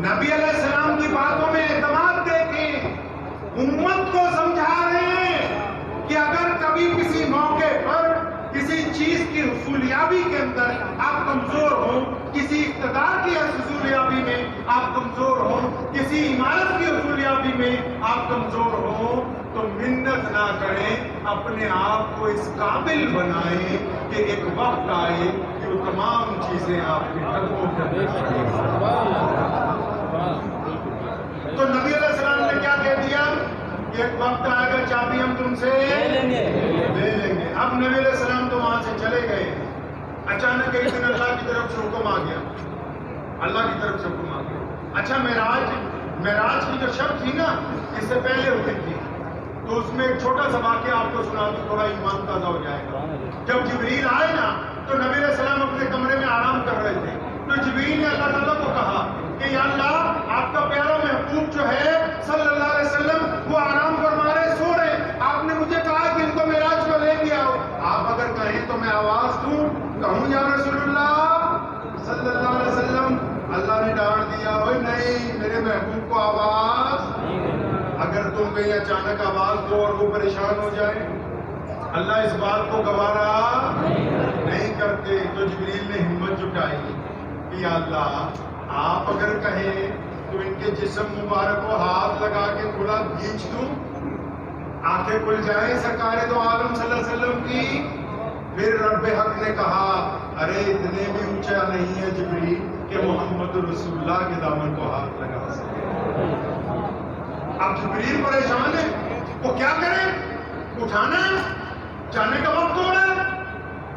نبی علیہ السلام کی باتوں میں اعتماد دے کے امت کو سمجھا رہے ہیں کہ اگر کبھی کسی موقع پر کسی چیز کی حصولیابی کے اندر آپ کمزور ہوں، کسی اقتدار کی حصولیابی میں آپ کمزور ہوں، کسی عمارت کی حصولیابی میں آپ کمزور ہوں، تو منت نہ کریں، اپنے آپ کو اس قابل بنائیں کہ ایک وقت آئے کہ وہ تمام چیزیں آپ کے قدموں پہ تو نبی علیہ السلام نے کیا کہہ دیا؟ ایک وقت آئے گا چابی ہم تم سے لے لیں گے۔ اب نبی علیہ السلام تو وہاں سے چلے گئے، اچانک ایک دن اللہ کی طرف سے حکم آ گیا، اللہ کی طرف سے حکم آ گیا۔ اچھا معراج کی جو شب تھی نا، اس سے پہلے ہوئی تھی، تو اس میں ایک چھوٹا سا واقعہ آپ کو سنا دوں، تھوڑا ایمان تازہ ہو جائے گا۔ جب جبریل آئے نا تو نبی علیہ السلام اپنے کمرے میں آرام کر رہے تھے، تو جبریل نے اللہ تعالیٰ کو کہا کہ یا اللہ، آپ کا پیارا محبوب جو ہے صلی اللہ علیہ وسلم وہ آرام فرما رہے، سو رہے، آپ نے مجھے کہا کہ ان کو معراج کو لے کے آؤ، آپ اگر کہیں تو میں آواز دوں، کہوں یا رسول اللہ صلی اللہ علیہ وسلم؟ اللہ نے ڈانٹ دیا، اوے نہیں، میرے محبوب کو آواز، اگر تم کہیں اچانک آواز دو اور وہ پریشان ہو جائے، اللہ اس بات کو گوارا نہیں کرتے۔ تو جبریل نے ہمت جٹائی کہ یا اللہ، آپ اگر کہیں تو ان کے جسم مبارک کو ہاتھ لگا کے تھوڑا کھینچ دوں، آنکھیں کھل جائیں سرکار دو عالم صلی اللہ علیہ وسلم کی۔ پھر رب حق نے کہا، ارے اتنے بھی اونچا نہیں ہے جبریل کہ محمد رسول اللہ کے دامن کو ہاتھ لگا سکے۔ اب جبریل پریشان ہے، وہ کیا کریں؟ اٹھانا ہے، جانے کا وقت ہو رہا ہے۔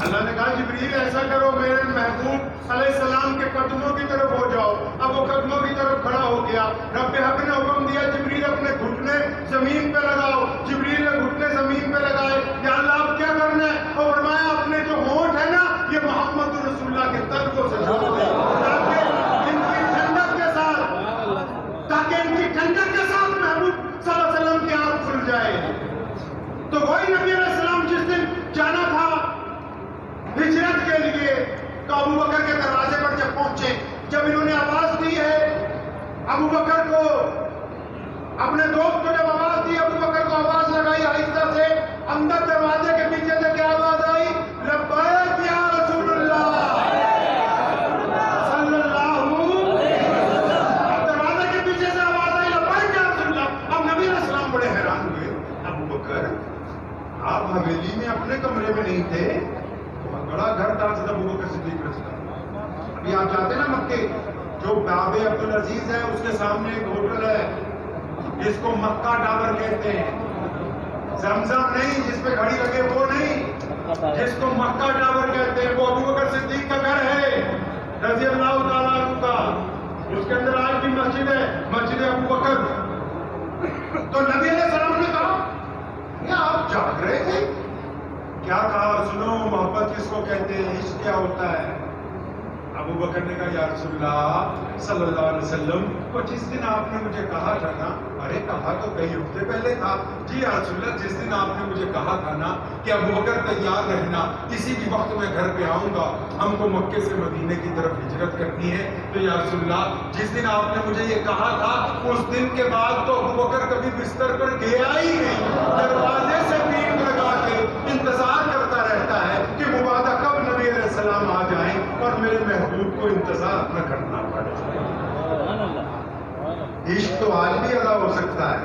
اللہ نے کہا جبریل ایسا کرو، میرے محبوب علیہ السلام کے قدموں کی طرف ہو جاؤ۔ اب وہ قدموں کی طرف کھڑا ہو گیا۔ رب حق نے حکم دیا جبریل اپنے گھٹنے زمین پہ لگاؤ۔ جبریل نے گھٹنے زمین پہ لگائے، یا اللہ اب کیا کرنا ہے؟ اور فرمایا اپنے جو ہونٹ ہے نا، یہ محمد رسول اللہ کے تلقوں سے چھوڑ دیں، تاکہ ان کی ٹھنڈک کے ساتھ محبوب صلی اللہ علیہ وسلم کی آنکھ کھل جائے۔ تو وہی نبی علیہ السلام جس دن جانا تھا ہجرت کے لیے، تو ابو بکر کے دروازے پر جب پہنچے، جب انہوں نے آواز دی ہے ابو بکر کو، اپنے دوست کو جب آواز دی، ابو بکر کو آواز لگائی آہستہ سے، اندر دروازے کے پیچھے سے کیا آواز آئی؟ لبیک یا رسول اللہ صلی اللہ علیہ وسلم۔ اب دروازے کے پیچھے سے آواز آئی لبیک یا رسول اللہ۔ اب نبی علیہ السلام بڑے حیران ہوئے، ابو بکر آپ حویلی میں اپنے کمرے میں نہیں تھے؟ بڑا گھر تھا حضرت ابو بکر صدیق رضی اللہ عنہ۔ ابھی آپ جاتے نا مکے، جو باب عبدالعزیز ہے اس کے سامنے ایک ہوٹل ہے جس کو مکہ ٹاور کہتے ہیں، زمزم نہیں جس پہ گھڑی لگے وہ نہیں، جس کو مکہ ٹاور کہتے ہیں، وہ ابو بکر صدیق کا گھر ہے رضی اللہ تعالیٰ عنہ کا۔ اس کے اندر آج بھی مسجد ہے، مسجد ابو بکر۔ تو نبی علیہ السلام نے کہا کیا آپ جاگ رہے تھے؟ کیا کہا؟ سنو، محبت کس کو کہتے ہیں، عشق کیا ہوتا ہے؟ ابو بکر نے کہا یا رسول اللہ صلی اللہ علیہ وسلم، وہ جس دن آپ نے مجھے کہا تھا نا، ارے کہا تو کئی ہفتے پہلے تھا، جی یا رسول اللہ جس دن آپ نے مجھے کہا تھا نا کہ ابو بکر تیار رہنا، کسی بھی وقت میں گھر پہ آؤں گا، ہم کو مکے سے مدینے کی طرف ہجرت کرنی ہے، تو یا رسول اللہ جس دن آپ نے مجھے یہ کہا تھا اس دن کے بعد تو ابو بکر کبھی بستر پر گیا ہی نہیں، دروازے سے پیٹ لگا کے انتظار کرتا رہتا ہے کہ مبادہ کب نبی علیہ السلام آ جائیں اور میرے محبوب کو انتظار نہ کرنا پڑے۔ عشق تو آج بھی ادا ہو سکتا ہے،